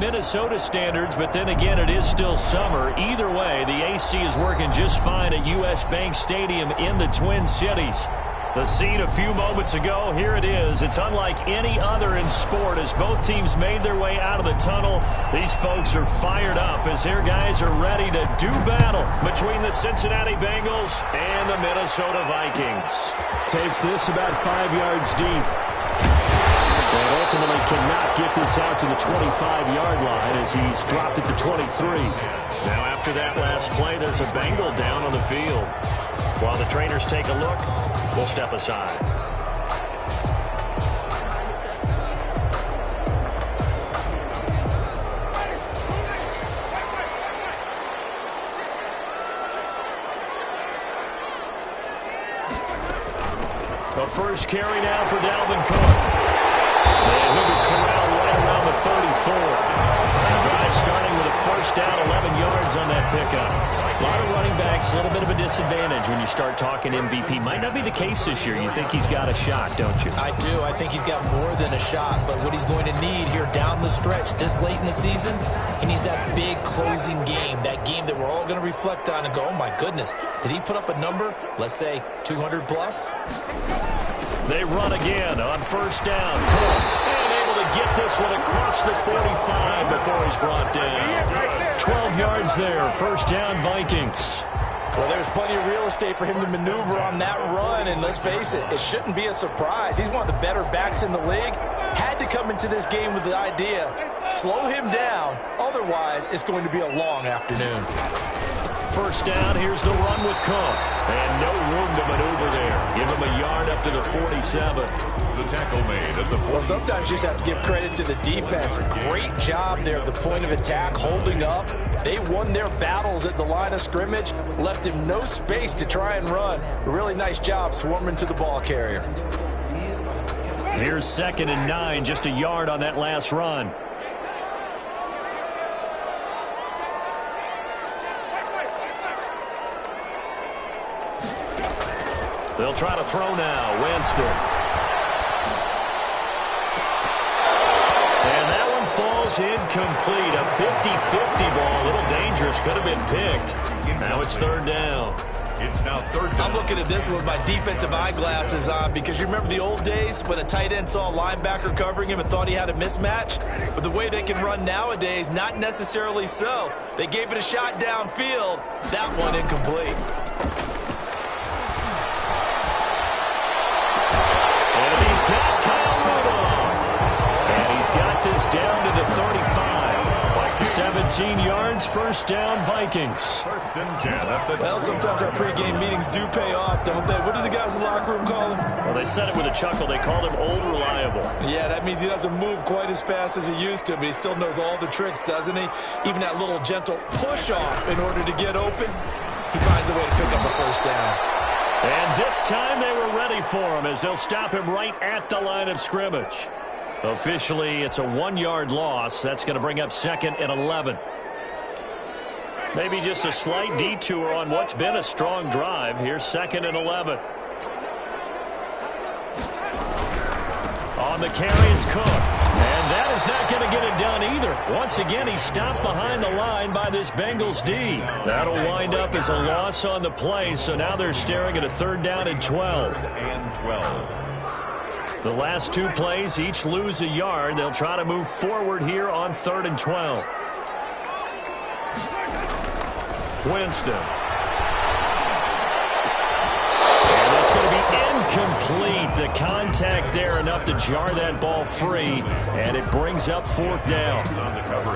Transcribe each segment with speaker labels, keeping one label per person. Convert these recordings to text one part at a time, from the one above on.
Speaker 1: Minnesota standards, but then again, it is still summer. Either way, the AC is working just fine at U.S. Bank Stadium in the Twin Cities. The scene a few moments ago, here it is. It's unlike any other in sport as both teams made their way out of the tunnel. These folks are fired up as their guys are ready to do battle between the Cincinnati Bengals and the Minnesota Vikings. Takes this about 5 yards deep. And ultimately cannot get this out to the 25-yard line as he's dropped it to 23. Now after that last play, there's a Bengal down on the field. While the trainers take a look, we'll step aside. The first carry now for Dalvin Cook. And he'll be corralled right around the 34. The drive starting with a first down, 11 yards on that pickup. A lot of running backs, a little bit of a disadvantage when you start talking MVP. Might not be the case this year. You think he's got a shot, don't you?
Speaker 2: I do. I think he's got more than a shot. But what he's going to need here down the stretch this late in the season, he needs that big closing game, that game that we're all going to reflect on and go, oh, my goodness, did he put up a number, let's say 200 plus?
Speaker 1: They run again on first down. Cook, and able to get this one across the 45 before he's brought down. 12 yards there. First down, Vikings.
Speaker 2: Well, there's plenty of real estate for him to maneuver on that run, and let's face it, it shouldn't be a surprise. He's one of the better backs in the league. Had to come into this game with the idea, slow him down, otherwise it's going to be a long afternoon.
Speaker 1: First down, here's the run with Cook. And no room to maneuver there. Give him a yard up to the 47.
Speaker 3: The tackle made at the 40.
Speaker 2: Well, sometimes you just have to give credit to the defense. A great job there at the point of attack, holding up. They won their battles at the line of scrimmage, left him no space to try and run. A really nice job swarming to the ball carrier.
Speaker 1: Here's 2nd and 9, just a yard on that last run. They'll try to throw now. Winston. And that one falls incomplete. A 50-50 ball. A little dangerous. Could have been picked. Now it's 3rd down.
Speaker 3: It's now 3rd down.
Speaker 2: I'm looking at this with my defensive eyeglasses on because you remember the old days when a tight end saw a linebacker covering him and thought he had a mismatch? But the way they can run nowadays, not necessarily so. They gave it a shot downfield. That one incomplete.
Speaker 1: Got this down to the 35. 17 yards, first down, Vikings.
Speaker 3: First and 10.
Speaker 2: Well, sometimes our pregame meetings do pay off, don't they? What do the guys in the locker room call him?
Speaker 1: Well, they said it with a chuckle. They called him Old Reliable.
Speaker 2: Yeah, that means he doesn't move quite as fast as he used to, but he still knows all the tricks, doesn't he? Even that little gentle push-off in order to get open, he finds a way to pick up a first down.
Speaker 1: And this time they were ready for him as they'll stop him right at the line of scrimmage. Officially, it's a 1-yard loss. That's going to bring up 2nd and 11. Maybe just a slight detour on what's been a strong drive. Here's 2nd and 11. On the carry, it's Cook. And that is not going to get it done either. Once again, he's stopped behind the line by this Bengals D. That'll wind up as a loss on the play, so now they're staring at a 3rd down and 12.
Speaker 3: And 12.
Speaker 1: The last 2 plays each lose a yard. They'll try to move forward here on 3rd and 12. Winston. And that's going to be incomplete. The contact there enough to jar that ball free, and it brings up 4th down.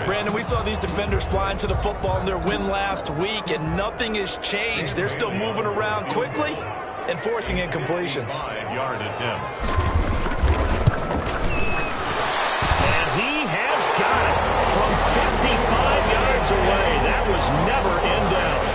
Speaker 2: Brandon, we saw these defenders flying to the football in their win last week, and nothing has changed. They're still moving around quickly and forcing incompletions.
Speaker 3: 5-yard attempt.
Speaker 1: Got it from 55 yards away. That was never in doubt.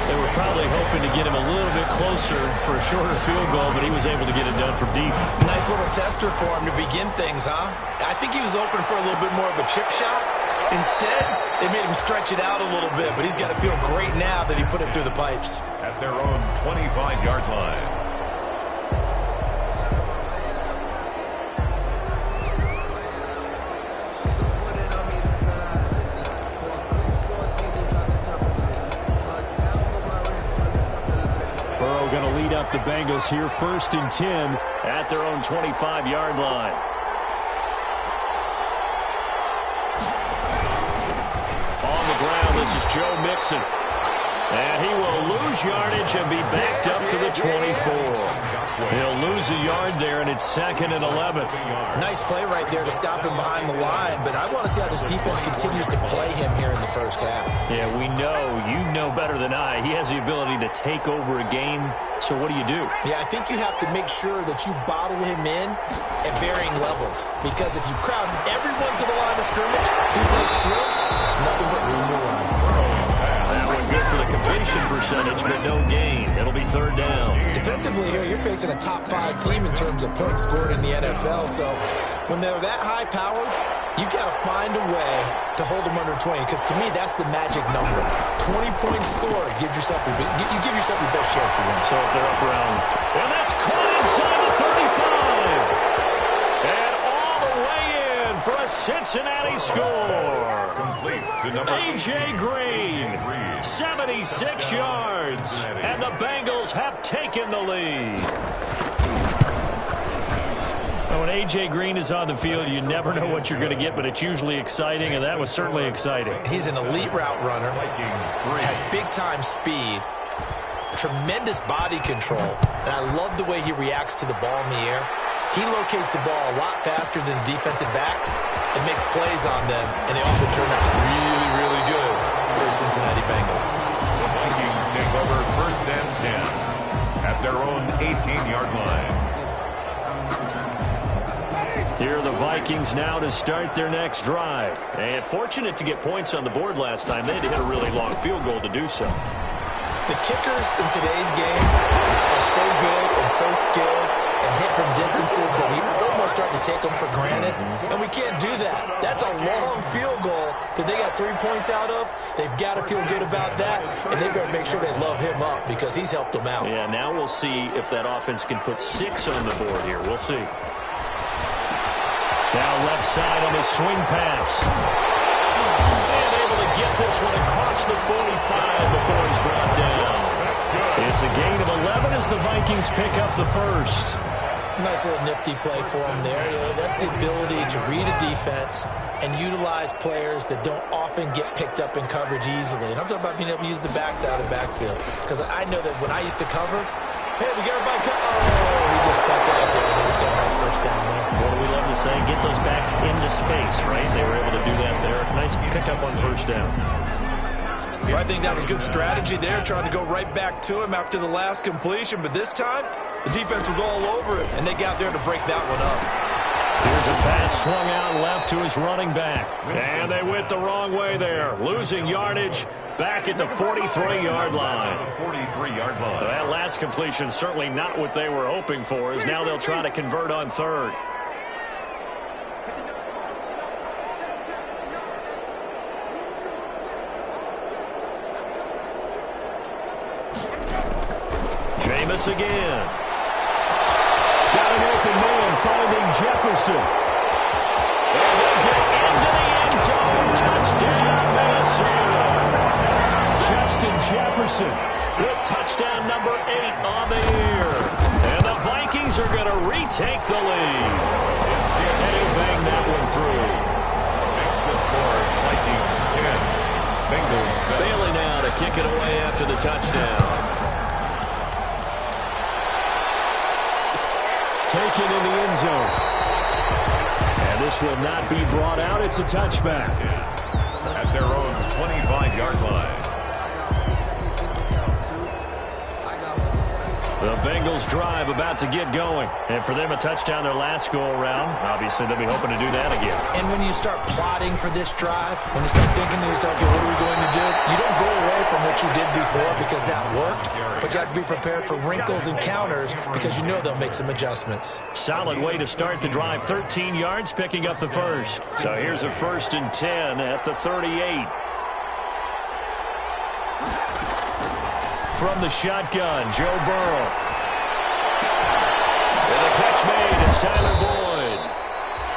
Speaker 1: They were probably hoping to get him a little bit closer for a shorter field goal, but he was able to get it done from deep.
Speaker 2: Nice little tester for him to begin things, huh? I think he was open for a little bit more of a chip shot. Instead, they made him stretch it out a little bit, but he's got to feel great now that he put it through the pipes.
Speaker 3: At their own 25-yard line.
Speaker 1: speed up the Bengals here. 1st and 10 at their own 25-yard line. On the ground, this is Joe Mixon. And he will lose yardage and be backed up to the 24. He'll lose a yard there, and it's 2nd and 11.
Speaker 2: Nice play right there to stop him behind the line, but I want to see how this defense continues to play him here in the first half.
Speaker 1: Yeah, we know. You know better than I. He has the ability to take over a game, so what do you do?
Speaker 2: Yeah, I think you have to make sure that you bottle him in at varying levels, because if you crowd everyone to the line of scrimmage, if he breaks through, there's nothing but room to run.
Speaker 1: That one good for the completion percentage, but no gain. It'll be 3rd down.
Speaker 2: Defensively here, you're facing a top-5 team in terms of points scored in the NFL, so when they're that high-powered, you've got to find a way to hold them under 20, because to me, that's the magic number. 20-point score gives yourself your best chance to win.
Speaker 1: So if they're up around, and that's caught inside the 35. And all the way in for a Cincinnati score. A.J. Green, 76 yards, and the Bengals have taken the lead. When A.J. Green is on the field, you never know what you're going to get, but it's usually exciting, and that was certainly exciting.
Speaker 2: He's an elite route runner, has big-time speed, tremendous body control, and I love the way he reacts to the ball in the air. He locates the ball a lot faster than defensive backs and makes plays on them, and they often turn out really, really good for the Cincinnati Bengals.
Speaker 3: The Vikings take over 1st and 10 at their own 18-yard line.
Speaker 1: Here are the Vikings now to start their next drive. And fortunate to get points on the board last time. They had to hit a really long field goal to do so.
Speaker 2: The kickers in today's game are so good and so skilled and hit from distances that we almost start to take them for granted. And we can't do that. That's a long field goal that they got 3 points out of. They've got to feel good about that, and they better make sure they love him up because he's helped them out.
Speaker 1: Yeah, now we'll see if that offense can put 6 on the board here. We'll see. Now left side on the swing pass. And able to get this one across the 45 before he's brought down. It's a gain of 11 as the Vikings pick up the first.
Speaker 2: Nice little nifty play for him there. That's the ability to read a defense and utilize players that don't often get picked up in coverage easily. And I'm talking about being able to use the backs out of the backfield. Because I know that when I used to cover, hey, we got everybody cut. Oh, he just stuck out there and he just got a nice first down there.
Speaker 1: What do we love to say? Get those backs into space, right? They were able to do that there. Nice pickup on 1st down.
Speaker 2: Well, I think that was good strategy there, trying to go right back to him after the last completion. But this time, the defense was all over him, and they got there to break that one up.
Speaker 1: Here's a pass swung out left to his running back. And they went the wrong way there. Losing yardage back at the 43-yard line.
Speaker 3: 43-yard line.
Speaker 1: That last completion certainly not what they were hoping for, as now they'll try to convert on 3rd. Jameis again. Got an open man finding Jefferson. And they get into the end zone. Touchdown, Minnesota. Justin Jefferson with touchdown number 8 on the year. And the Vikings are going to retake the lead. And he banged that one through.
Speaker 3: Makes the score Vikings 10. Bengals 7.
Speaker 1: Bailey now to kick it away after the touchdown. Taken in the end zone. And this will not be brought out. It's a touchback.
Speaker 3: At their own 25-yard line.
Speaker 1: The Bengals drive about to get going. And for them, a touchdown their last go-around. Obviously, they'll be hoping to do that again.
Speaker 2: And when you start plotting for this drive, when you start thinking to yourself, okay, what are we going to do? You don't go away from what you did before because that worked. But you have to be prepared for wrinkles and counters because you know they'll make some adjustments.
Speaker 1: Solid way to start the drive. 13 yards, picking up the first. So here's a 1st and 10 at the 38. From the shotgun, Joe Burrow. And the catch made. It's Tyler Boyd.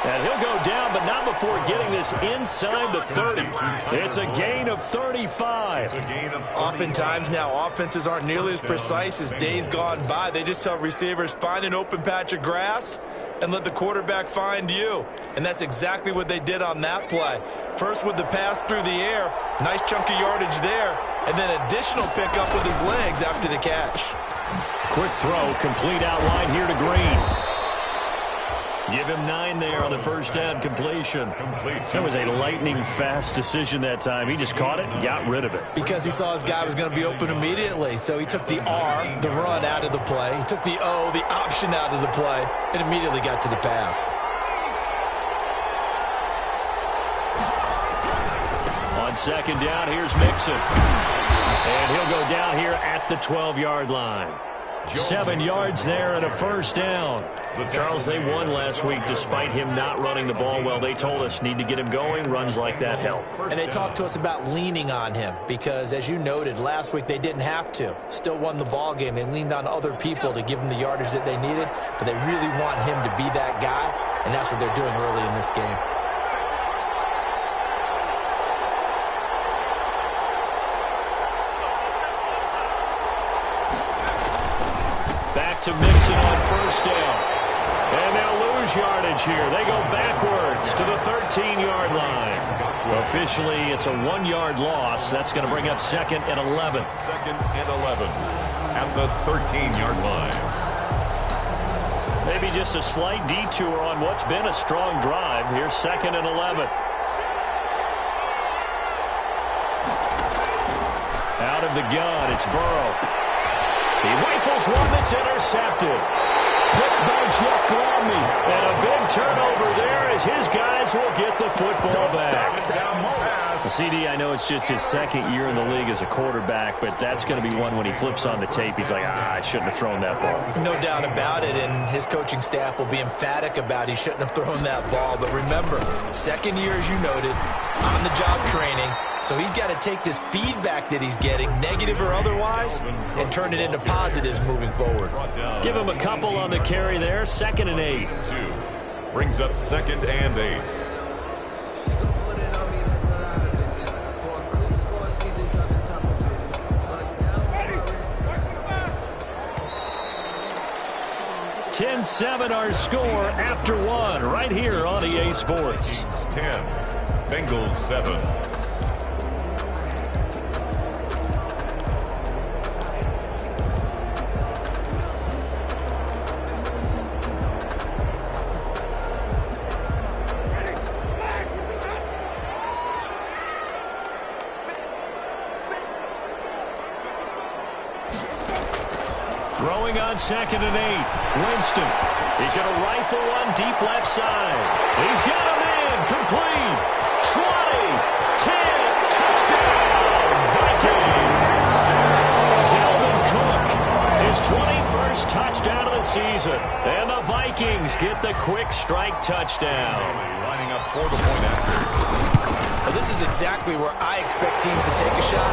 Speaker 1: And he'll go down, but not before getting this inside the 30. It's a gain of 35.
Speaker 2: Oftentimes now, offenses aren't nearly as precise as days gone by. They just tell receivers, find an open patch of grass and let the quarterback find you. And that's exactly what they did on that play. First with the pass through the air, nice chunk of yardage there, and then additional pickup with his legs after the catch.
Speaker 1: Quick throw, complete outline here to Green. Give him 9 there on the first down completion. That was a lightning-fast decision that time. He just caught it and got rid of it.
Speaker 2: Because he saw his guy was going to be open immediately. So he took the R, the run, out of the play. He took the O, the option, out of the play, and immediately got to the pass.
Speaker 1: On second down, here's Mixon. And he'll go down here at the 12-yard line. 7 yards there and a first down. Charles, they won last week despite him not running the ball well. They told us need to get him going. Runs like that help.
Speaker 2: And they talked to us about leaning on him because, as you noted, last week they didn't have to. Still won the ball game. They leaned on other people to give them the yardage that they needed, but they really want him to be that guy, and that's what they're doing early in this game.
Speaker 1: To Mixon on first down. And they'll lose yardage here. They go backwards to the 13-yard line. Officially, it's a 1-yard loss. That's going to bring up 2nd and 11.
Speaker 3: 2nd and 11 at the 13-yard line.
Speaker 1: Maybe just a slight detour on what's been a strong drive. Here's 2nd and 11. Out of the gun, it's Burrow. He rifles one that's intercepted. Picked by Jeff Gladney. And a big turnover there as his guys will get the football back. The CD, I know it's just his 2nd year in the league as a quarterback, but that's going to be one when he flips on the tape. He's like, I shouldn't have thrown that ball.
Speaker 2: No doubt about it, and his coaching staff will be emphatic about he shouldn't have thrown that ball. But remember, 2nd year, as you noted, on-the-job training. So he's got to take this feedback that he's getting, negative or otherwise, and turn it into positives moving forward.
Speaker 1: Give him a couple on the carry there. 2nd and 8.
Speaker 3: 2 brings up 2nd and 8.
Speaker 1: $10-7 our score after 1 right here on EA Sports.
Speaker 3: 10, Bengals 7.
Speaker 1: Throwing on 2nd and 8. Winston. He's going to rifle one deep left side. He's got him in. Complete. 20. 10. Touchdown. Vikings. Dalvin Cook. His 21st touchdown of the season. And the Vikings get the quick strike touchdown.
Speaker 3: Lining up for the point after.
Speaker 2: Well, this is exactly where I expect teams to take a shot.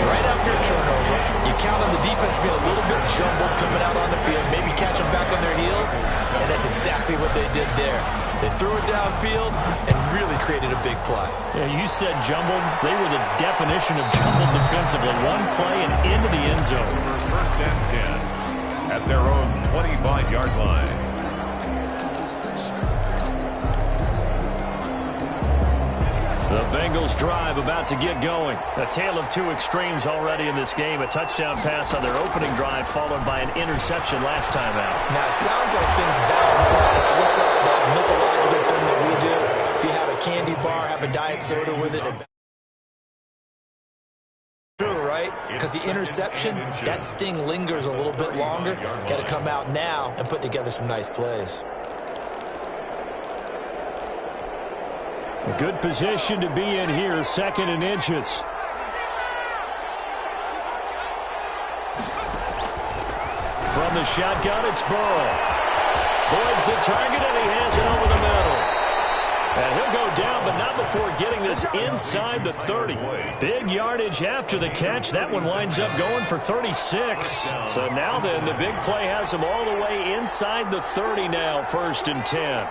Speaker 2: Right after a turnover, you count on the defense being a little bit jumbled coming out on the field, maybe catch them back on their heels, and that's exactly what they did there. They threw it downfield and really created a big play.
Speaker 1: Yeah, you said jumbled. They were the definition of jumbled defensively. One play and into the end zone.
Speaker 3: First and 10 at their own 25-yard line.
Speaker 1: The Bengals drive about to get going. A tale of 2 extremes already in this game. A touchdown pass on their opening drive followed by an interception last time out.
Speaker 2: Now, it sounds like things balance out. What's that mythological thing that we do? If you have a candy bar, have a diet soda with it. True, right? Because the interception, that sting lingers a little bit longer. Got to come out now and put together some nice plays.
Speaker 1: A good position to be in here, 2nd and inches. From the shotgun, it's Burrow. Boyd's the target, and he has it over the middle. And he'll go down, but not before getting this inside the 30. Big yardage after the catch. That one winds up going for 36. So now then, the big play has him all the way inside the 30 now, 1st and 10.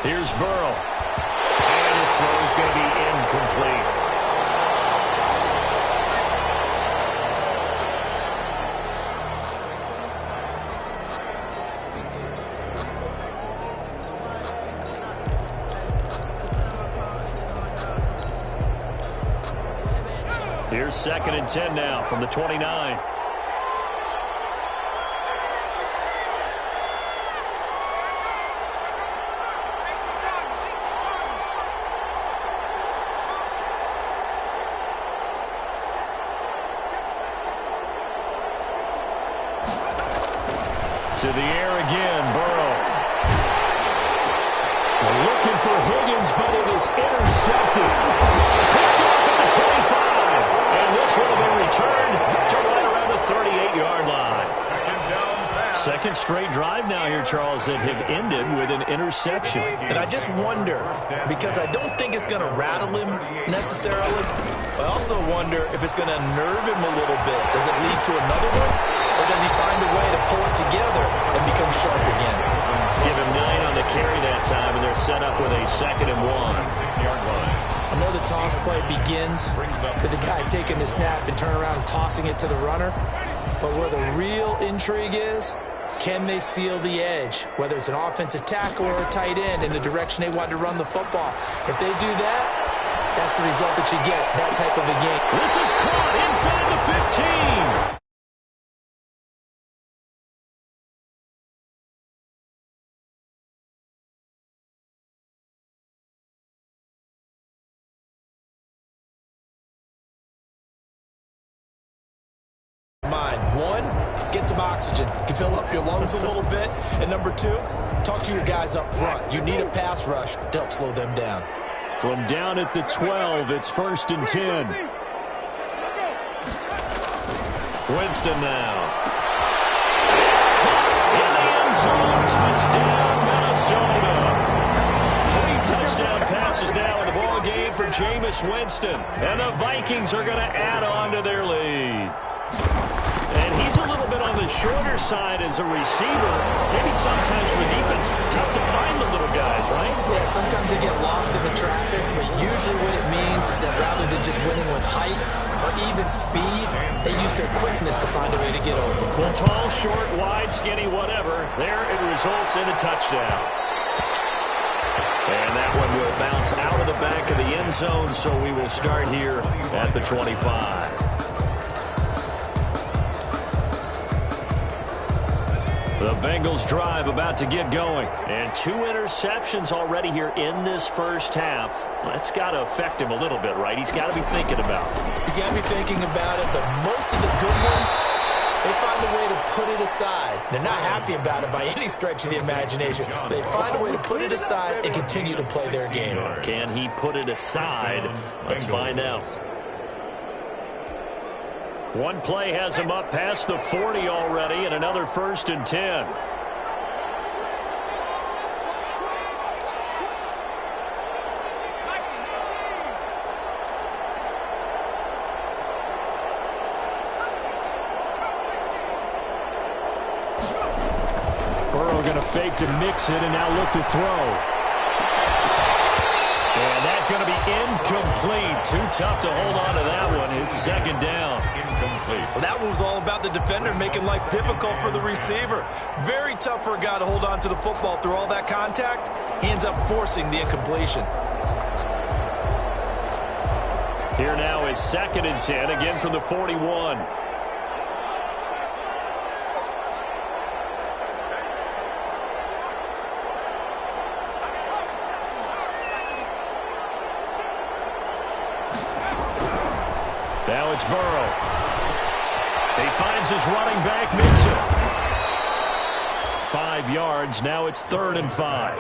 Speaker 1: Here's Burrow. And his throw is going to be incomplete. Here's 2nd and 10 now from the 29. To the air again, Burrow. Looking for Higgins, but it is intercepted. Picked off at the 25. And this will be returned to right around the 38-yard line. Second straight drive now here, Charles, that have ended with an interception.
Speaker 2: And I just wonder, because I don't think it's going to rattle him necessarily, I also wonder if it's going to nerve him a little bit. Does it lead to another one? Or does he find a way to pull it together and become sharp again?
Speaker 1: Give him 9 on the carry that time, and they're set up with a 2nd and 1.
Speaker 3: 6-yard line.
Speaker 2: I know the toss play begins with the guy taking the snap and turn around and tossing it to the runner. But where the real intrigue is, can they seal the edge? Whether it's an offensive tackle or a tight end in the direction they want to run the football. If they do that, that's the result that you get, that type of a game.
Speaker 1: This is caught inside the 15.
Speaker 2: One, get some oxygen. You can fill up your lungs a little bit. And number 2, talk to your guys up front. You need a pass rush to help slow them down.
Speaker 1: From down at the 12, it's 1st and 10. Winston now. It's caught in the end zone. Touchdown, Minnesota. 3 touchdown passes now in the ball game for Jameis Winston. And the Vikings are going to add on to their lead. And he's a little bit on the shorter side as a receiver. Maybe sometimes for the defense, tough to find the little guys, right?
Speaker 2: Yeah, sometimes they get lost in the traffic, but usually what it means is that rather than just winning with height or even speed, they use their quickness to find a way to get open.
Speaker 1: Well, tall, short, wide, skinny, whatever. There it results in a touchdown. And that one will bounce out of the back of the end zone, so we will start here at the 25. The Bengals drive about to get going. And 2 interceptions already here in this first half. That's got to affect him a little bit, right? He's got to be thinking about it.
Speaker 2: He's got to be thinking about it, but most of the good ones, they find a way to put it aside. They're not happy about it by any stretch of the imagination. They find a way to put it aside and continue to play their game.
Speaker 1: Can he put it aside? Let's find out. One play has him up past the 40 already, and another 1st and 10. Burrow going to fake to mix it and now look to throw. And that's going to be incomplete. Too tough to hold on to that one. It's 2nd down.
Speaker 3: Incomplete.
Speaker 2: Well, that one was all about the defender making life difficult for the receiver. Very tough for a guy to hold on to the football through all that contact. He ends up forcing the incompletion.
Speaker 1: Here now is 2nd and 10, again from the 41. Now it's Burrow. He finds his running back, Mixon. 5 yards. Now it's 3rd and 5.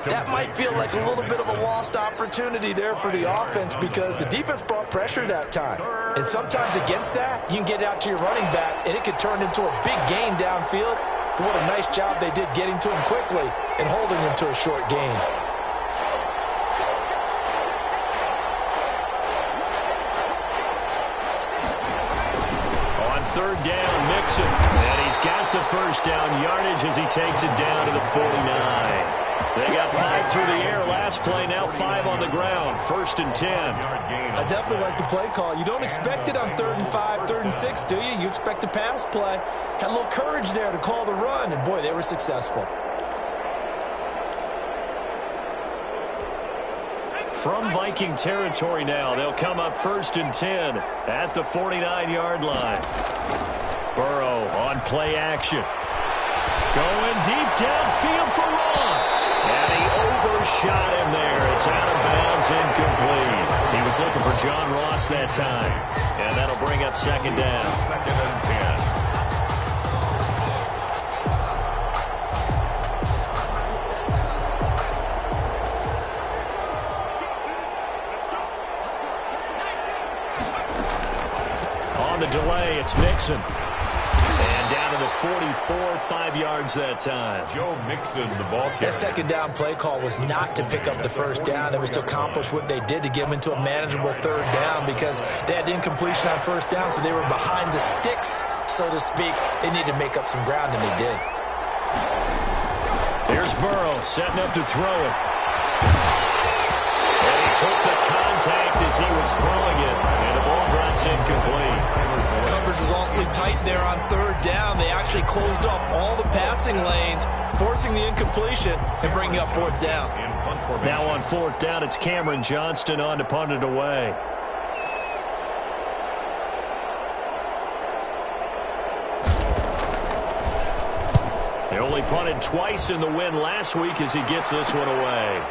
Speaker 2: That might feel like a little bit of a lost opportunity there for the offense because the defense brought pressure that time. And sometimes against that, you can get out to your running back, and it could turn into a big gain downfield. But what a nice job they did getting to him quickly and holding him to a short gain.
Speaker 1: On 3rd down, Mixon. And he's got the 1st down yardage as he takes it down to the 49. They got 5 through the air last play, now 5 on the ground. 1st and 10.
Speaker 2: I definitely like the play call. You don't expect it on 3rd and 5, 3rd and 6, do you? You expect a pass play. Had a little courage there to call the run, and boy, they were successful.
Speaker 1: From Viking territory now, they'll come up 1st and 10 at the 49-yard line. Burrow on play action. Going deep downfield for Ross. And he overshot him there. It's out of bounds, incomplete. He was looking for John Ross that time. And that'll bring up 2nd down.
Speaker 3: 2nd and 10.
Speaker 1: On the delay, it's Mixon. And down to the 44, 5 yards that time.
Speaker 3: Joe Mixon, the ball carrier.
Speaker 2: That 2nd down play call was not to pick up the 1st down. It was to accomplish what they did to get them into a manageable 3rd down because they had incompletion on 1st down, so they were behind the sticks, so to speak. They needed to make up some ground, and they did.
Speaker 1: Here's Burrow setting up to throw it. And he took the contact as he was throwing it, and the ball drops incomplete.
Speaker 2: Coverage was awfully tight there on 3rd down. They actually closed off all the passing lanes, forcing the incompletion and bringing up 4th down.
Speaker 1: Now on 4th down, it's Cameron Johnston on to punt it away. They only punted twice in the win last week as he gets this one away.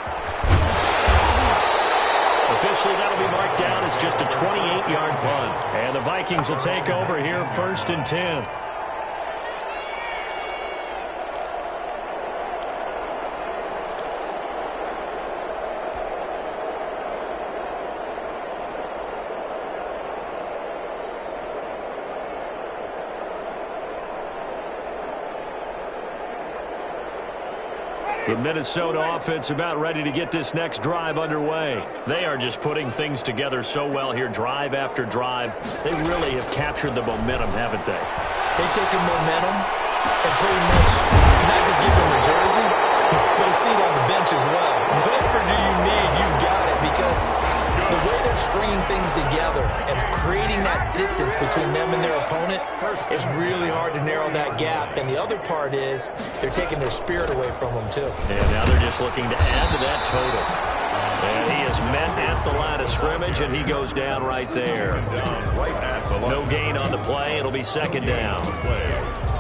Speaker 1: Officially, that'll be marked down as just a 28-yard punt. And the Vikings will take over here 1st and 10. The Minnesota offense about ready to get this next drive underway. They are just putting things together so well here, drive after drive. They really have captured the momentum, haven't they?
Speaker 2: They've taken momentum and pretty much not just give them a jersey, but a seat on the bench as well. Whatever do you need, you've got it, because the way they're stringing things together and creating that distance between them and their opponent is really hard to narrow that gap. And the other part is they're taking their spirit away from them, too.
Speaker 1: And now they're just looking to add to that total. And he is met at the line of scrimmage, and he goes down right there. No gain on the play. It'll be 2nd down.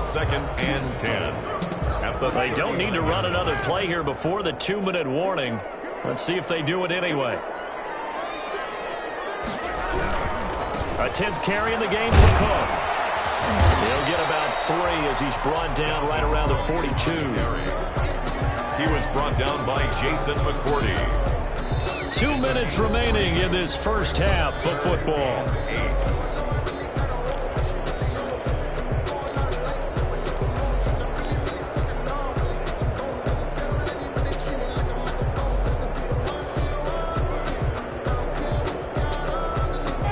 Speaker 3: 2nd and 10.
Speaker 1: They don't need to run another play here before the 2-minute warning. Let's see if they do it anyway. A 10th carry in the game for Cook. He'll get about 3 as he's brought down right around the 42.
Speaker 3: He was brought down by Jason McCourty.
Speaker 1: 2 minutes remaining in this first half of football.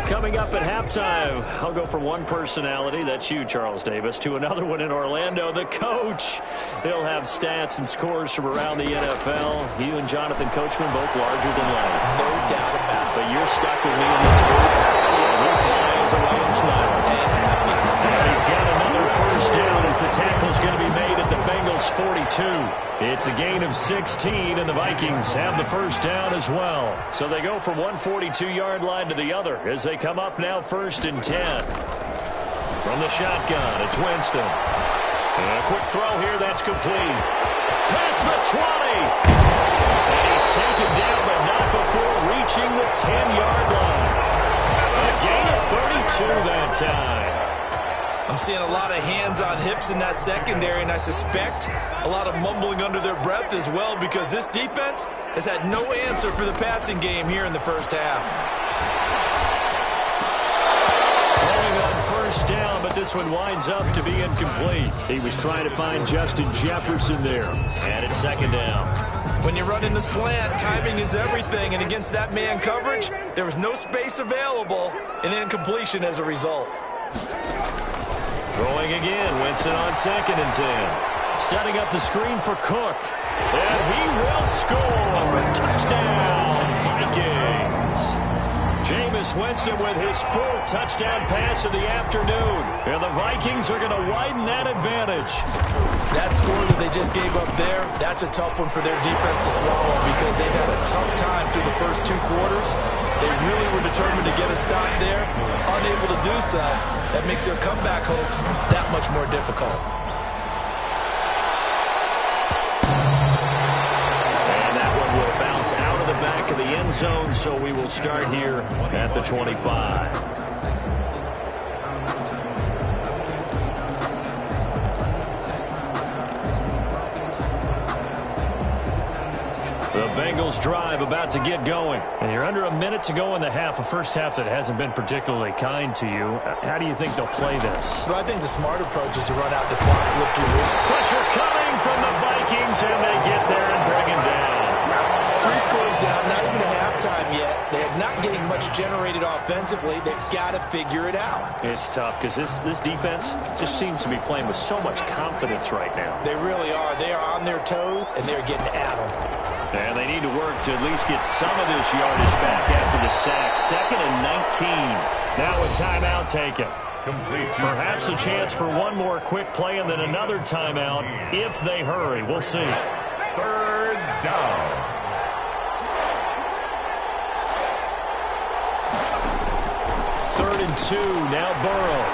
Speaker 1: Coming up at halftime, I'll go from one personality, that's you, Charles Davis, to another one in Orlando, the coach. He'll have stats and scores from around the NFL. You and Jonathan Coachman both larger than life.
Speaker 2: No doubt about it.
Speaker 1: But you're stuck with me in this booth. And his smile's a round smile.
Speaker 2: And happy.
Speaker 1: And he's got another 1st down as the tackle's going to be made at the Bengals 42. It's a gain of 16, and the Vikings have the 1st down as well. So they go from one 42-yard line to the other as they come up now 1st and 10. From the shotgun, it's Winston. And a quick throw here, that's complete. Past the 20. And he's taken down, but not before reaching the 10-yard line. A gain of 32 that time.
Speaker 2: I'm seeing a lot of hands on hips in that secondary, and I suspect a lot of mumbling under their breath as well, because this defense has had no answer for the passing game here in the 1st half.
Speaker 1: Throwing on 1st down, but this one winds up to be incomplete. He was trying to find Justin Jefferson there. And it's 2nd down.
Speaker 2: When you run in the slant, timing is everything, and against that man coverage, there was no space available, and incompletion as a result.
Speaker 1: Throwing again, Winston on 2nd and 10. Setting up the screen for Cook. And he will score. Touchdown, Vikings. Jameis Winston with his 4th touchdown pass of the afternoon. And the Vikings are going to widen that advantage.
Speaker 2: That score that they just gave up there, that's a tough one for their defense to swallow because they've had a tough time through the first 2 quarters. They really were determined to get a stop there. Unable to do so, that makes their comeback hopes that much more difficult.
Speaker 1: And that one will bounce out of the back of the end zone, so we will start here at the 25. The Bengals drive about to get going. And you're under a minute to go in the half, a first half that hasn't been particularly kind to you. How do you think they'll play this?
Speaker 2: Well, I think the smart approach is to run out the clock, look your loop.
Speaker 1: Pressure coming from the Vikings, and they get there and bring him down.
Speaker 2: 3 scores down, not even a halftime yet. They're not getting much generated offensively. They've got to figure it out.
Speaker 1: It's tough because this defense just seems to be playing with so much confidence right now.
Speaker 2: They really are. They are on their toes, and they're getting at them.
Speaker 1: And they need to work to at least get some of this yardage back after the sack. 2nd and 19. Now a timeout taken.
Speaker 3: Complete.
Speaker 1: Perhaps a chance for one more quick play and then another timeout if they hurry. We'll see.
Speaker 3: 3rd down.
Speaker 1: 3rd and 2. Now Burrow.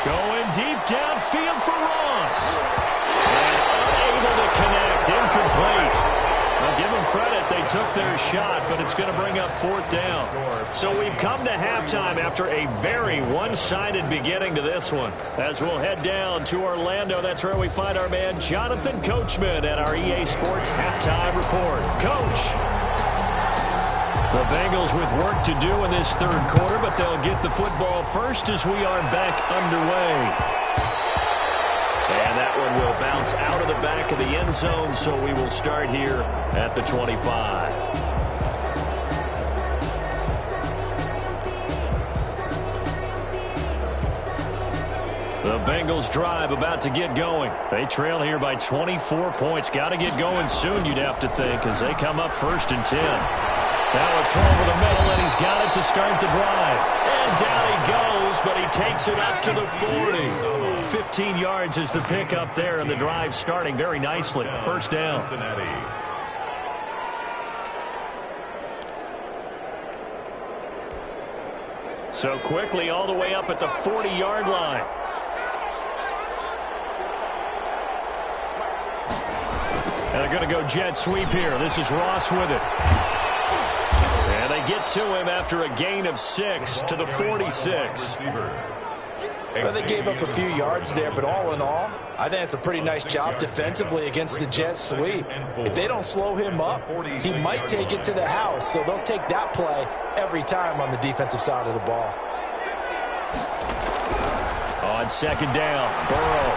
Speaker 1: Going deep downfield for Ross. And unable to connect. Incomplete. Well, give them credit. They took their shot, but it's going to bring up 4th down. So we've come to halftime after a very one-sided beginning to this one. As we'll head down to Orlando, that's where we find our man Jonathan Coachman at our EA Sports Halftime Report. Coach. The Bengals with work to do in this 3rd quarter, but they'll get the football first as we are back underway. And that one will bounce out of the back of the end zone, so we will start here at the 25. The Bengals drive about to get going. They trail here by 24 points. Got to get going soon, you'd have to think, as they come up 1st and 10. Now a throw over the middle, and he's got it to start the drive. And down he goes, but he takes it up to the 40. 15 yards is the pickup there, and the drive starting very nicely. 1st down. So quickly all the way up at the 40-yard line. And they're going to go jet sweep here. This is Ross with it. And they get to him after a gain of 6 to the 46.
Speaker 2: Well, they gave up a few yards there, but all in all, I think it's a pretty nice job defensively against the jet sweep. If they don't slow him up, he might take it to the house, so they'll take that play every time on the defensive side of the ball.
Speaker 1: On 2nd down, Burrow.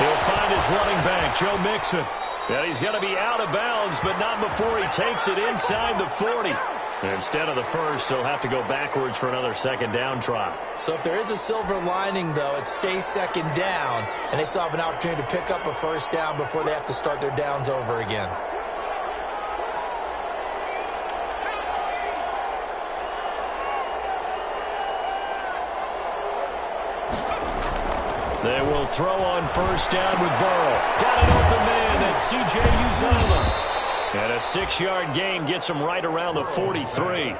Speaker 1: He'll find his running back, Joe Mixon. And he's going to be out of bounds, but not before he takes it inside the 40. Instead of the first, they'll have to go backwards for another 2nd down try.
Speaker 2: So if there is a silver lining, though, it stays 2nd down, and they still have an opportunity to pick up a 1st down before they have to start their downs over again.
Speaker 1: They will throw on 1st down with Burrow. Got an open man, that's C.J. Uzomah. And a 6-yard gain gets him right around the 43.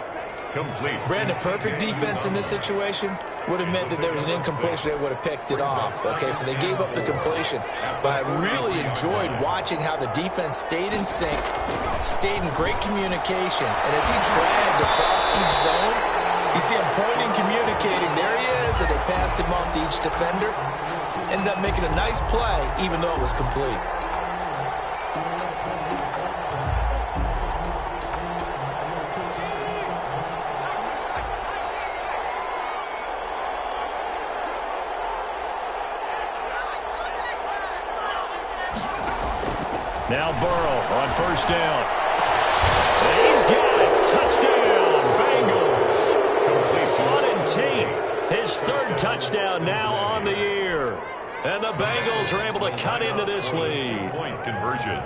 Speaker 3: Complete.
Speaker 2: Brandon, perfect defense in this situation would have meant that there was an incompletion. They would have picked it off. Okay, so they gave up the completion. But I really enjoyed watching how the defense stayed in sync, stayed in great communication. And as he dragged across each zone, you see him pointing, communicating. There he is, and they passed him off to each defender. Ended up making a nice play, even though it was complete.
Speaker 1: Now Burrow on 1st down. He's got it. Touchdown, Bengals. On and 10. His 3rd touchdown now on the year. And the Bengals are able to cut into this lead.
Speaker 3: Point conversion.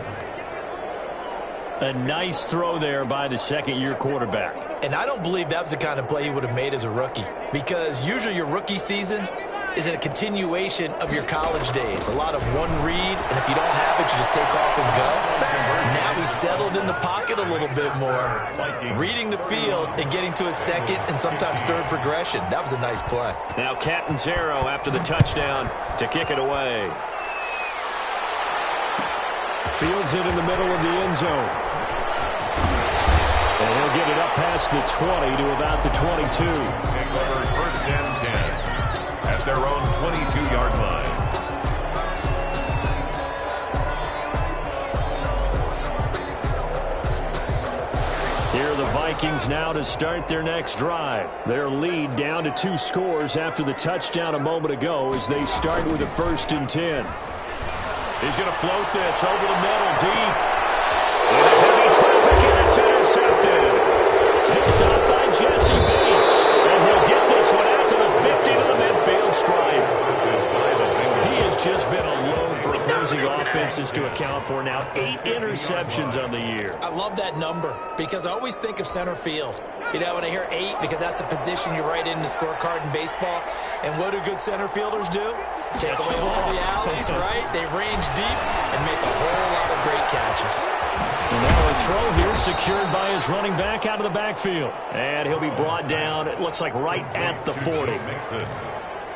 Speaker 1: A nice throw there by the second-year quarterback.
Speaker 2: And I don't believe that was the kind of play he would have made as a rookie, because usually your rookie season is a continuation of your college days. A lot of one read, and if you don't have it, you just take off and go. Now he's settled in the pocket a little bit more, reading the field and getting to his second and sometimes third progression. That was a nice play.
Speaker 1: Now Catanzaro after the touchdown to kick it away. Fields it in the middle of the end zone. And he'll get it up past the 20 to about the 22.
Speaker 3: Take over first and 10 at their own 22-yard line.
Speaker 1: Here are the Vikings now to start their next drive. Their lead down to 2 scores after the touchdown a moment ago as they start with a 1st and 10. He's going to float this over the middle, deep. In a heavy traffic, and it's intercepted. Picked up by Jesse Bates. And he'll get this one out to the 50 to the midfield stripe. He has just been a load for opposing offenses to account for now. 8 interceptions on the year.
Speaker 2: I love that number because I always think of center field. You know, when I hear 8, because that's the position you write in the scorecard in baseball. And what do good center fielders do? Take away all the alleys, right? They range deep and make a whole lot of great catches.
Speaker 1: And now a throw here secured by his running back out of the backfield. And he'll be brought down, it looks like right at the 40.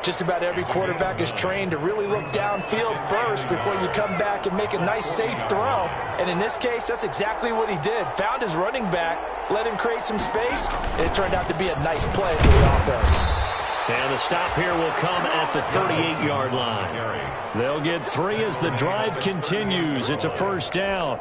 Speaker 2: Just about every quarterback is trained to really look downfield first before you come back and make a nice, safe throw. And in this case, that's exactly what he did. Found his running back, let him create some space, and it turned out to be a nice play for the offense.
Speaker 1: And the stop here will come at the 38-yard line. They'll get 3 as the drive continues. It's a 1st down.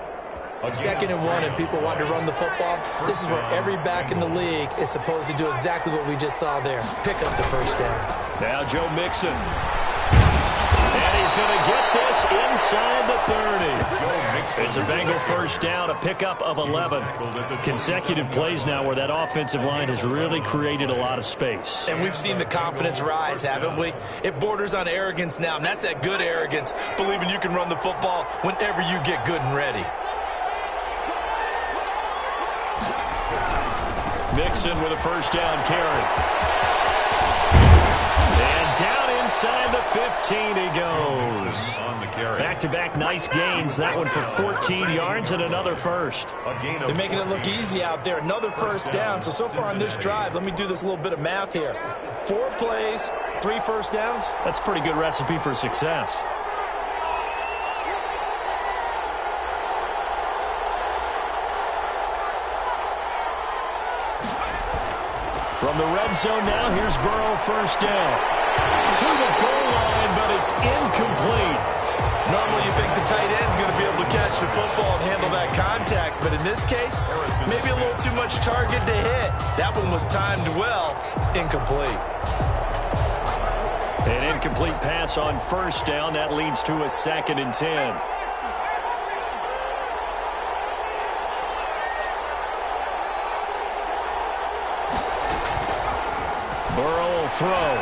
Speaker 2: 2nd and 1, and people want to run the football. This is where every back in the league is supposed to do exactly what we just saw there. Pick up the 1st down.
Speaker 1: Now Joe Mixon. And he's going to get this inside the 30. It's a Bengal 1st down, a pickup of 11. Consecutive plays now where that offensive line has really created a lot of space.
Speaker 2: And we've seen the confidence rise, haven't we? It borders on arrogance now, and that's that good arrogance, believing you can run the football whenever you get good and ready.
Speaker 1: Mixon with a 1st down carry. And down inside the 15 he goes. Back-to-back nice gains. That one for 14 yards and another 1st.
Speaker 2: They're making it look easy out there. Another 1st down. So far on this drive, let me do this little bit of math here. 4 plays, 3 1st downs.
Speaker 1: That's a pretty good recipe for success. From the red zone now, here's Burrow 1st down. To the goal line, but it's incomplete.
Speaker 2: Normally you think the tight end's going to be able to catch the football and handle that contact, but in this case, maybe a little too much target to hit. That one was timed well, incomplete.
Speaker 1: An incomplete pass on 1st down. That leads to a 2nd and 10. Burrow will throw.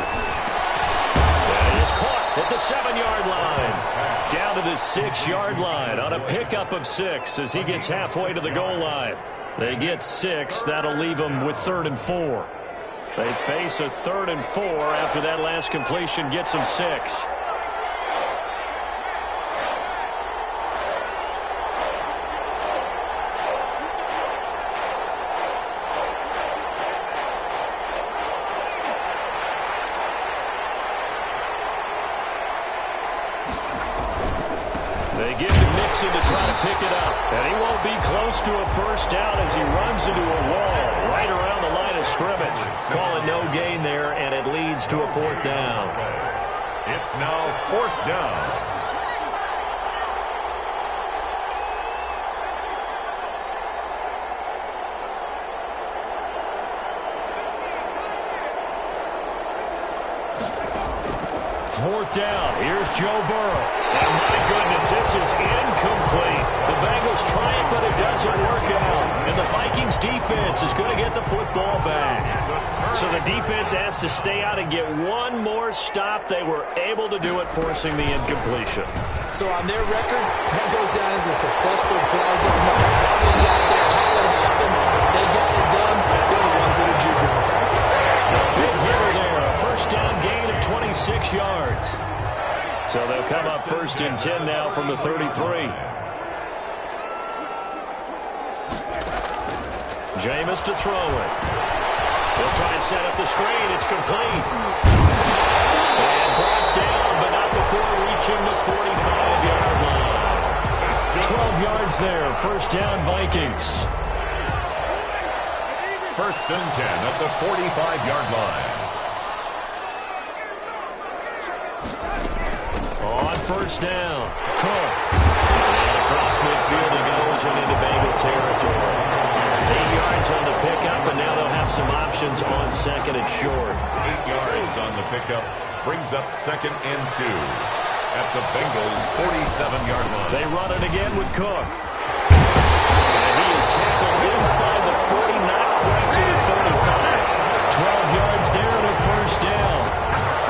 Speaker 1: And it's caught at the 7-yard line. Down to the 6-yard line on a pickup of 6 as he gets halfway to the goal line. They get 6. That'll leave them with 3rd and 4. They face a 3rd and 4 after that last completion gets them 6. They give to Mixon to try to pick it up. And he won't be close to a 1st down as he runs into a wall right around the line of scrimmage. Call it no gain there, and it leads to a 4th down.
Speaker 3: It's now 4th down.
Speaker 1: Fourth down. Here's Joe Burrow. And my goodness, this is incomplete. The Bengals try it, but it doesn't work out. And the Vikings Vikings defense is going to get the football back. So the defense has to stay out and get one more stop. They were able to do it, forcing the incompletion.
Speaker 2: So on their record, that goes down as a successful play. Doesn't matter how they got there, how it happened. They got it done. They're the ones that are jubilant.
Speaker 1: Big hitter there. A first down gain of 26 yards. So they'll come up 1st and 10 now from the 33. Jameis to throw it. They'll try and set up the screen. It's complete. And brought down, but not before reaching the 45-yard line. 12 yards there. First down, Vikings.
Speaker 3: 1st and 10 at the 45-yard line.
Speaker 1: On 1st down, Cook. And across midfield he goes and into Bengal territory. 8 yards on the pickup, and now they'll have some options on 2nd and short.
Speaker 3: 8 yards on the pickup brings up 2nd and 2 at the Bengals' 47-yard line.
Speaker 1: They run it again with Cook. And he is tackled inside the 40, not quite to the 35. 12 yards there and a first down.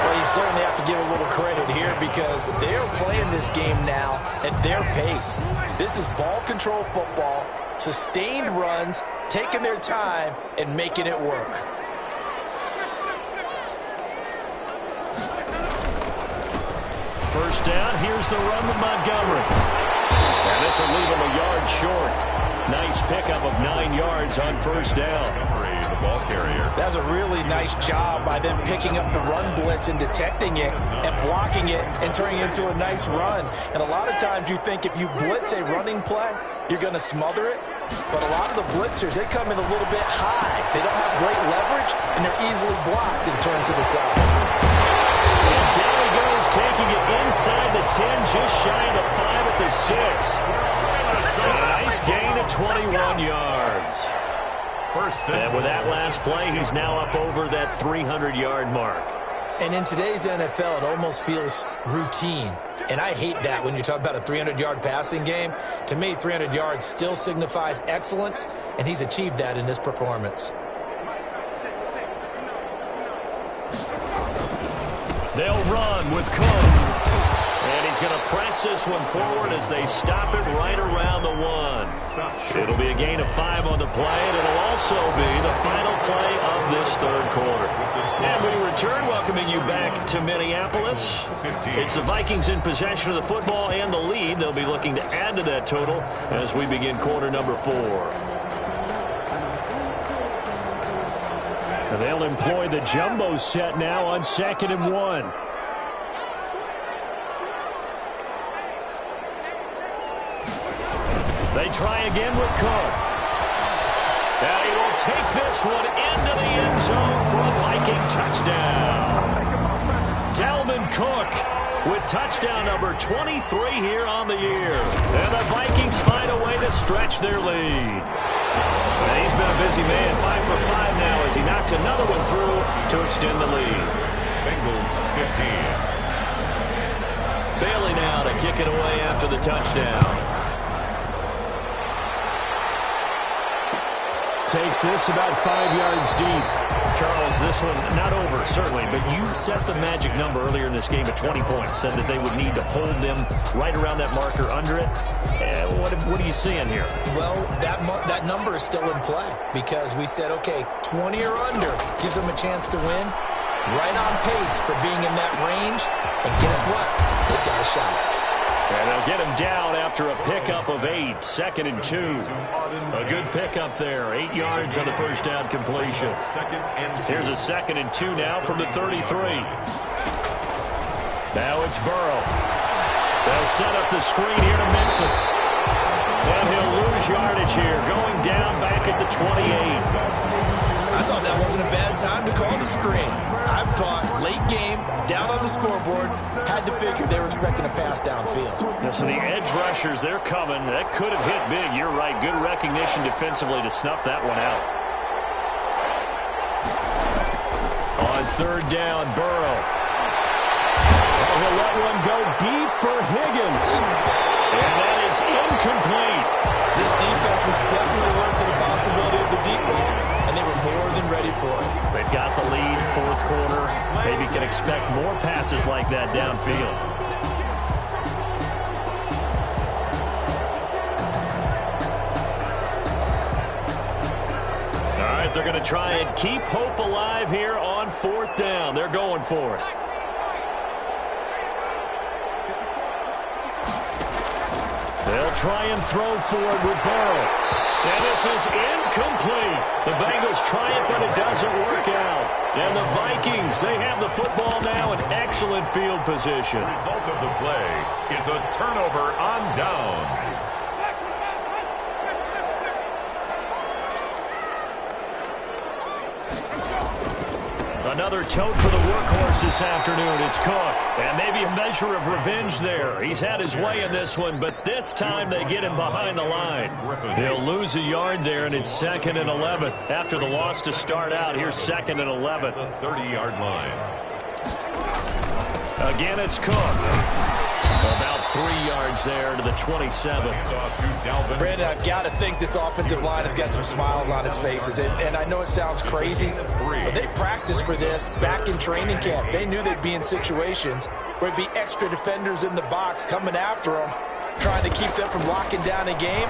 Speaker 2: Well, you certainly have to give a little credit here because they're playing this game now at their pace. This is ball control football, sustained runs, taking their time and making it work.
Speaker 1: First down, here's the run with Montgomery. And this will leave him a yard short. Nice pickup of 9 yards on 1st down.
Speaker 3: Montgomery, the ball carrier.
Speaker 2: That's a really nice job by them picking up the run blitz and detecting it and blocking it and turning it into a nice run. And a lot of times you think if you blitz a running play, you're going to smother it. But a lot of the blitzers, they come in a little bit high. They don't have great leverage, and they're easily blocked and turned to the side.
Speaker 1: And down he goes, taking it inside the 10, just shy of the 5 at the 6. And a nice gain of 21 yards. And with that last play, he's now up over that 300-yard mark.
Speaker 2: And in today's NFL, it almost feels routine. And I hate that when you talk about a 300-yard passing game. To me, 300 yards still signifies excellence, and he's achieved that in this performance.
Speaker 1: They'll run with Cook. And he's going to press this one forward as they stop it right around the 1. It'll be a gain of 5 on the play, and it'll also be the final play of this 3rd quarter. And we return, welcoming you back to Minneapolis. It's the Vikings in possession of the football and the lead. They'll be looking to add to that total as we begin quarter number 4. And they'll employ the jumbo set now on 2nd and 1. They try again with Cook. And he will take this one into the end zone for a Viking touchdown. Dalvin Cook with touchdown number 23 here on the year. And the Vikings find a way to stretch their lead. And he's been a busy man, 5 for 5 now as he knocks another one through to extend the lead.
Speaker 3: Bengals 15.
Speaker 1: Bailey now to kick it away after the touchdown. Takes this about 5 yards deep. Charles, this one not over, certainly, but you set the magic number earlier in this game at 20 points. Said that they would need to hold them right around that marker under it. What are you seeing here?
Speaker 2: Well, that number is still in play because we said, okay, 20 or under gives them a chance to win. Right on pace for being in that range. And guess what? They've got a shot.
Speaker 1: And they'll get him down after a pickup of 8, 2nd and 2. A good pickup there, 8 yards on the first down completion. Here's a 2nd and 2 now from the 33. Now it's Burrow. They'll set up the screen here to Mixon. And he'll lose yardage here, going down back at the 28.
Speaker 2: I thought that wasn't a bad time to call the screen. I thought late game, down on the scoreboard, had to figure they were expecting a pass downfield.
Speaker 1: Now, so the edge rushers, they're coming. That could have hit big. You're right. Good recognition defensively to snuff that one out. On 3rd down, Burrow. And he'll let one go deep for Higgins. And that is incomplete.
Speaker 2: This defense was definitely alert to the possibility of the
Speaker 1: Maybe can expect more passes like that downfield. They're going to try and keep hope alive here on 4th down. They're going for it. They'll try and throw for it with Burrow. And this is incomplete. The Bengals try it, but it doesn't work out. And the Vikings, they have the football now in excellent field position.
Speaker 3: The result of the play is a turnover on downs.
Speaker 1: Another tote for the workhorse this afternoon. It's Cook. And maybe a measure of revenge there. He's had his way in this one, but this time they get him behind the line. He'll lose a yard there, and it's 2nd and 11. After the loss to start out, here's 2nd and 11.
Speaker 3: The 30-yard line.
Speaker 1: Again, it's Cook. About 3 yards there to the 27.
Speaker 2: Brandon, I've got to think this offensive line has got some smiles on its faces. And I know it sounds crazy, but they practiced for this back in training camp. They knew they'd be in situations where it'd be extra defenders in the box coming after them, trying to keep them from locking down a game.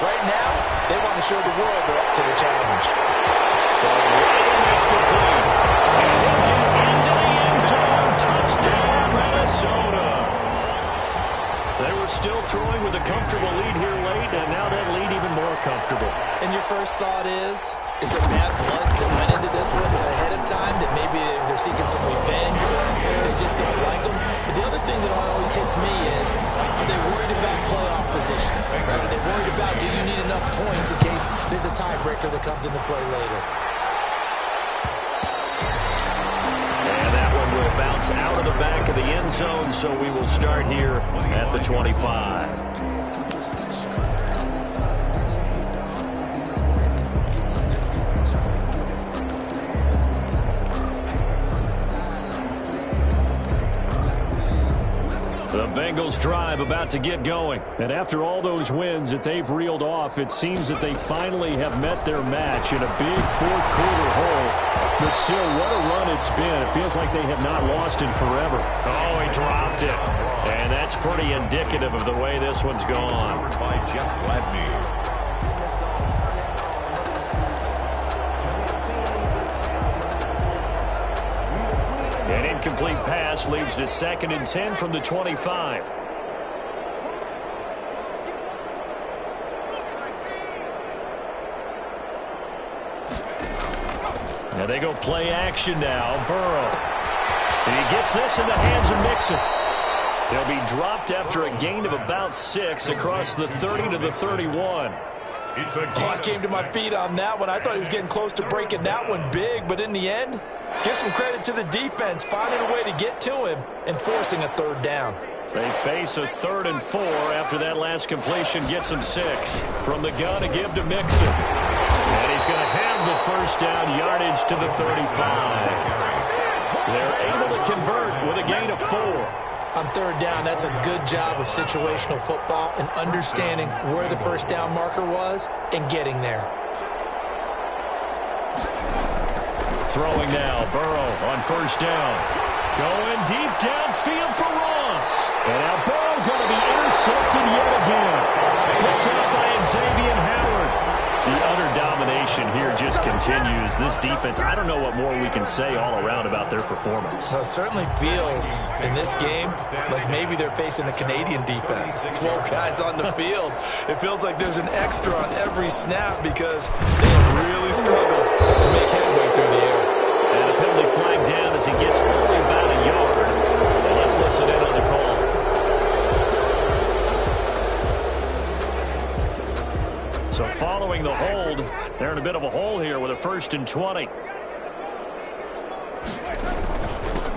Speaker 2: Right now, they want to show the world they're up to the challenge.
Speaker 1: So it's complete. And looking into the end zone. Touchdown, Minnesota. They were still throwing with a comfortable lead here late, and now that lead even more comfortable.
Speaker 2: And your first thought is there bad blood that went into this one ahead of time, that maybe they're seeking some revenge or they just don't like them? But the other thing that always hits me is, are they worried about playoff position? Right? Are they worried about, do you need enough points in case there's a tiebreaker that comes into play later?
Speaker 1: Bounce out of the back of the end zone, so we will start here at the 25. The Bengals drive about to get going. And after all those wins that they've reeled off, it seems that they finally have met their match in a big fourth-quarter hole. But still, what a run it's been. It feels like they have not lost in forever. Oh, he dropped it. And that's pretty indicative of the way this one's gone.
Speaker 3: By Jeff Gladney.
Speaker 1: An incomplete pass leads to 2nd and 10 from the 25. Now they go play action now. Burrow. And he gets this in the hands of Mixon. He'll be dropped after a gain of about 6 across the 30 to the 31.
Speaker 2: I came to my feet on that one. I thought he was getting close to breaking that one big, but in the end, give some credit to the defense, finding a way to get to him and forcing a 3rd down.
Speaker 1: They face a 3rd and 4 after that last completion gets him 6. From the gun to give to Mixon. And he's going to have the first down, yardage to the 35. They're able to convert with a gain of 4.
Speaker 2: On 3rd down, that's a good job of situational football and understanding where the first down marker was and getting there.
Speaker 1: Throwing now, Burrow on 1st down. Going deep downfield for Ross. And now Burrow going to be intercepted yet again. Picked up by Xavier Howard. The utter domination here just continues. This defense, I don't know what more we can say all around about their performance.
Speaker 2: Well, it certainly feels in this game like maybe they're facing a Canadian defense. 12 guys on the field. It feels like there's an extra on every snap because they really struggle to make headway through the air.
Speaker 1: And a penalty flag down as he gets only about a yard. And let's listen in on the call. So following the hold, they're in a bit of a hole here with a 1st and 20.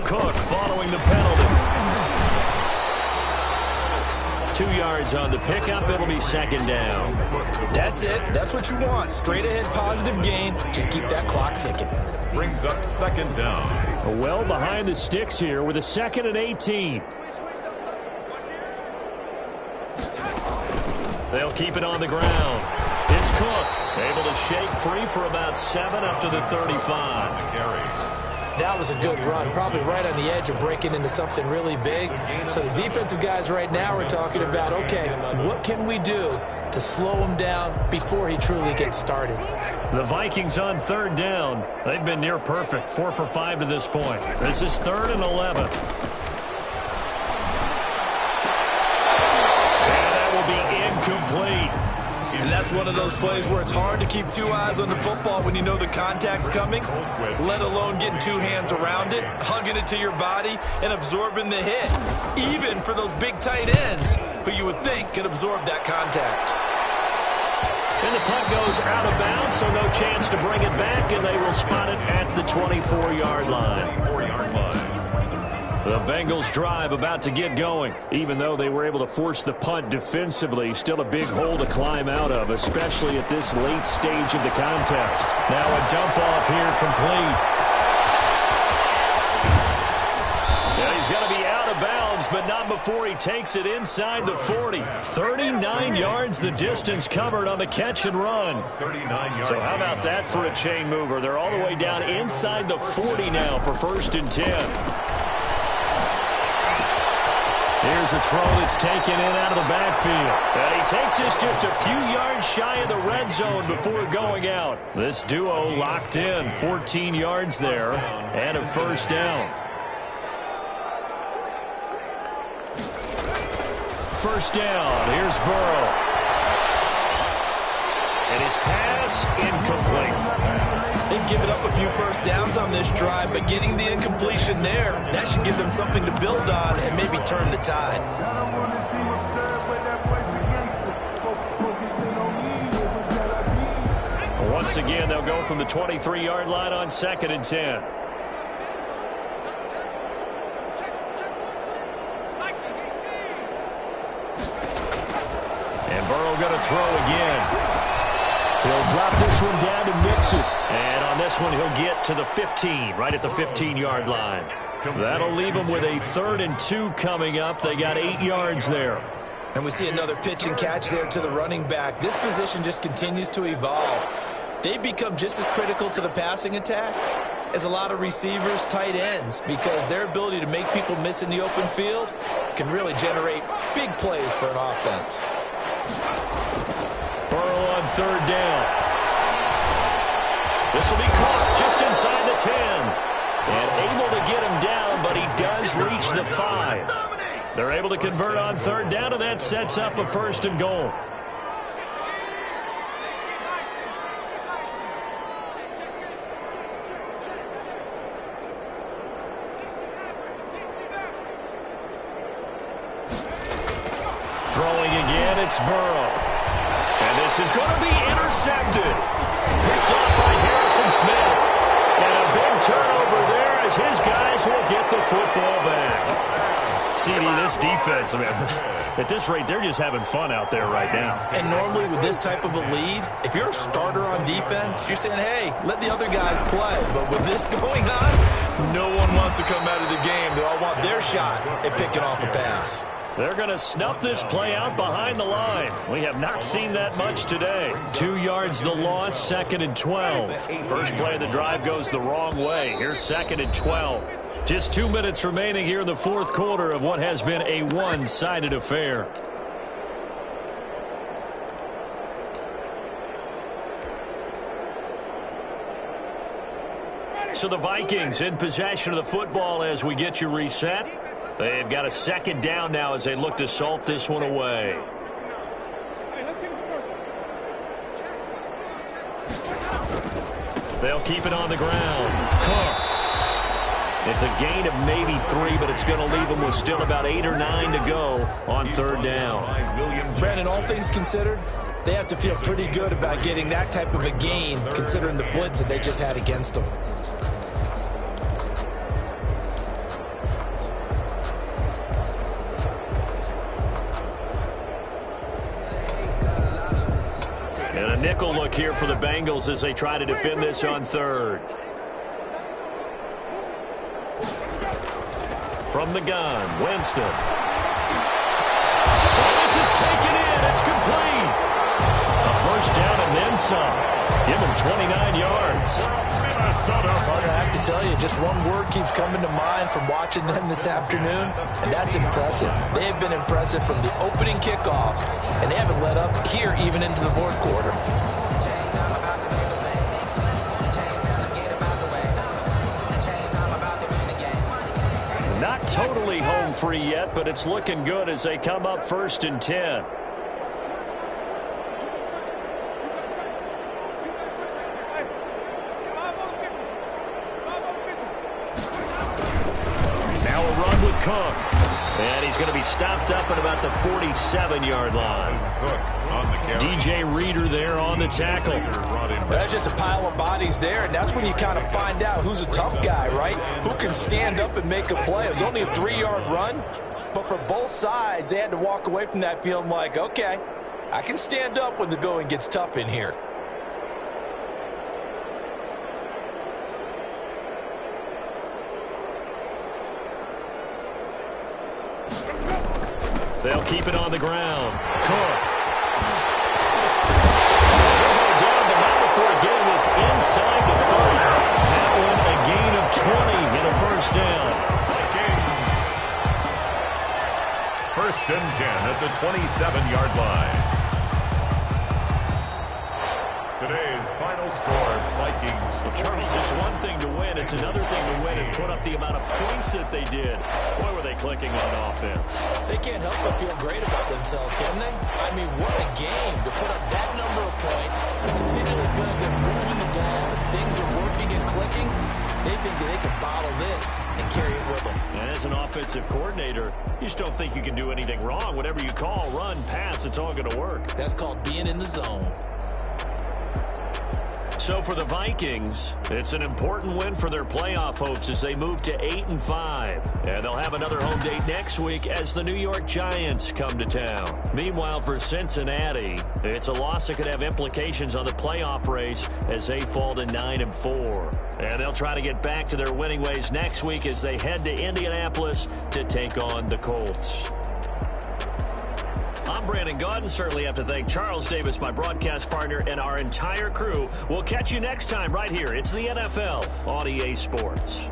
Speaker 1: Cook following the penalty. 2 yards on the pickup. It'll be 2nd down.
Speaker 2: That's it. That's what you want. Straight ahead positive gain. Just keep that clock ticking.
Speaker 3: Brings up 2nd down.
Speaker 1: Well behind the sticks here with a 2nd and 18. They'll keep it on the ground. It's Cook, able to shake free for about 7 up to the 35.
Speaker 2: That was a good run, probably right on the edge of breaking into something really big. So the defensive guys right now are talking about, okay, what can we do to slow him down before he truly gets started?
Speaker 1: The Vikings on third down. They've been near perfect, 4 for 5 to this point. This is 3rd and 11. And that will be incomplete.
Speaker 2: And that's one of those plays where it's hard to keep 2 eyes on the football when you know the contact's coming, let alone getting 2 hands around it, hugging it to your body, and absorbing the hit, even for those big tight ends who you would think could absorb that contact.
Speaker 1: And the punt goes out of bounds, so no chance to bring it back, and they will spot it at the 24-yard line. The Bengals drive about to get going. Even though they were able to force the punt defensively, still a big hole to climb out of, especially at this late stage of the contest. Now a dump off here complete. Yeah, he's going to be out of bounds, but not before he takes it inside the 40. 39 yards the distance covered on the catch and run. So how about that for a chain mover? They're all the way down inside the 40 now for 1st and 10. Here's a throw that's taken in out of the backfield. And he takes this just a few yards shy of the red zone before going out. This duo locked in, 14 yards there, and a 1st down. 1st down, here's Burrow. And his pass, incomplete.
Speaker 2: They've given up a few 1st downs on this drive, but getting the incompletion there, that should give them something to build on and maybe turn the tide.
Speaker 1: Once again, they'll go from the 23-yard line on 2nd and 10. And Burrow going to throw again. He'll drop this one down to Mixon. And on this one, he'll get to the 15, right at the 15-yard line. That'll leave them with a 3rd and 2 coming up. They got 8 yards there.
Speaker 2: And we see another pitch and catch there to the running back. This position just continues to evolve. They become just as critical to the passing attack as a lot of receivers, tight ends, because their ability to make people miss in the open field can really generate big plays for an offense.
Speaker 1: Burrow on 3rd down. This will be caught just inside the 10. And able to get him down, but he does reach the 5. They're able to convert on 3rd down, and that sets up a 1st and goal. Throwing again, it's Burrow. And this is going to be intercepted. Picked off by Harrison Smith. And a big turnover there as his guys will get the football back. CD, this defense, I mean, at this rate, they're just having fun out there right now.
Speaker 2: And normally with this type of a lead, if you're a starter on defense, you're saying, hey, let the other guys play. But with this going on, no one wants to come out of the game. They all want their shot at picking off a pass.
Speaker 1: They're going to snuff this play out behind the line. We have not seen that much today. 2 yards the loss, 2nd and 12. First play of the drive goes the wrong way. Here's 2nd and 12. Just 2 minutes remaining here in the 4th quarter of what has been a one-sided affair. So the Vikings in possession of the football as we get you reset. They've got a 2nd down now as they look to salt this one away. They'll keep it on the ground. Cook. It's a gain of maybe 3, but it's going to leave them with still about 8 or 9 to go on 3rd down.
Speaker 2: Brandon, all things considered, they have to feel pretty good about getting that type of a gain considering the blitz that they just had against them.
Speaker 1: And a nickel look here for the Bengals as they try to defend this on 3rd. From the gun, Winston. This is taken in. It's complete. A first down and then some. Give him 29 yards.
Speaker 2: I have to tell you, just one word keeps coming to mind from watching them this afternoon, and that's impressive. They have been impressive from the opening kickoff, and they haven't let up here even into the fourth quarter.
Speaker 1: Not totally home free yet, but it's looking good as they come up 1st and 10. Cook. And he's going to be stopped up at about the 47-yard line. DJ Reader there on the tackle.
Speaker 2: That's just a pile of bodies there, and that's when you kind of find out who's a tough guy, right? Who can stand up and make a play. It was only a 3-yard run, but for both sides, they had to walk away from that feeling like, okay, I can stand up when the going gets tough in here.
Speaker 1: They'll keep it on the ground. Cook. Down, but not before getting this inside the 30. That one a gain of 20 and a first down.
Speaker 3: First and 10 at the 27-yard line. Today's final score, Vikings.
Speaker 1: Charles, it's one thing to win. It's another thing to win and put up the amount of points that they did. Boy, were they clicking on offense.
Speaker 2: They can't help but feel great about themselves, can they? I mean, what a game to put up that number of points, continually feeling they're moving the ball, and things are working and clicking. They think that they can bottle this and carry it with them.
Speaker 1: And as an offensive coordinator, you just don't think you can do anything wrong. Whatever you call, run, pass, it's all going to work.
Speaker 2: That's called being in the zone.
Speaker 1: So for the Vikings, it's an important win for their playoff hopes as they move to 8-5. And they'll have another home date next week as the New York Giants come to town. Meanwhile, for Cincinnati, it's a loss that could have implications on the playoff race as they fall to 9-4. And they'll try to get back to their winning ways next week as they head to Indianapolis to take on the Colts. I'm Brandon Gaudin. Certainly have to thank Charles Davis, my broadcast partner, and our entire crew. We'll catch you next time right here. It's the NFL on EA Sports.